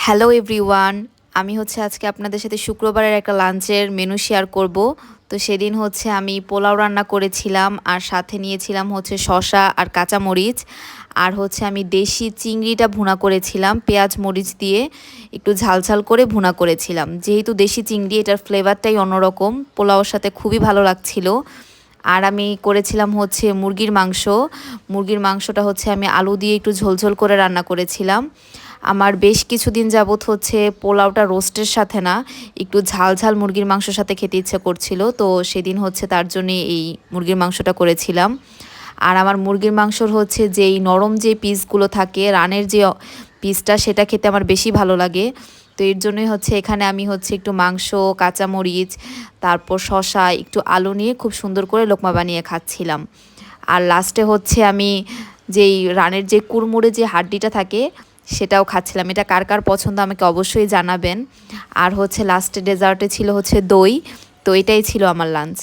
Hello everyone, আমি আজকে আপনাদের সাথে শুক্রবারের একটা লাঞ্চের মেনু শেয়ার করব। তো সেদিন আমি পোলাও রান্না করেছিলাম আর সাথে নিয়েছিলাম শসা আর কাঁচামরিচ। আর আমি দেশি চিংড়িটা ভুনা করেছিলাম পেঁয়াজ মরিচ দিয়ে, একটু ঝালঝাল করে ভুনা করেছিলাম। যেহেতু দেশি চিংড়ি, এটার ফ্লেভারটাই অন্যরকম, পোলাওর সাথে খুবই ভালো লাগছিল। আর আমি করেছিলাম মুরগির মাংস। মুরগির মাংসটা আমি আলু দিয়ে একটু ঝোলঝোল করে রান্না করেছিলাম। আমার বেশ কিছুদিন যাবত পোলাওটা রোস্টের সাথে না, একটু ঝাল ঝাল মুরগির মাংসর সাথে খেতে ইচ্ছে করছিল। তো সেদিন তার জন্য এই মুরগির মাংসটা করেছিলাম। আর আমার মুরগির মাংসর যেই নরম যে পিসগুলো থাকে, রানের যে পিসটা, সেটা খেতে আমার বেশি ভালো লাগে। তো এর জন্যই এখানে আমি একটু মাংস, কাঁচামরিচ, তারপর শসা, একটু আলু নিয়ে খুব সুন্দর করে লোকমা বানিয়ে খাচ্ছিলাম। আর লাস্টে আমি যেই রানের যে কুড়মুড়ে যে হাড্ডিটা থাকে সেটাও খাচ্ছিলাম। এটা কার কার পছন্দ আমাকে অবশ্যই জানাবেন। আর লাস্টে ডেজার্টে ছিল দই। তো এটাই ছিল আমার লাঞ্চ।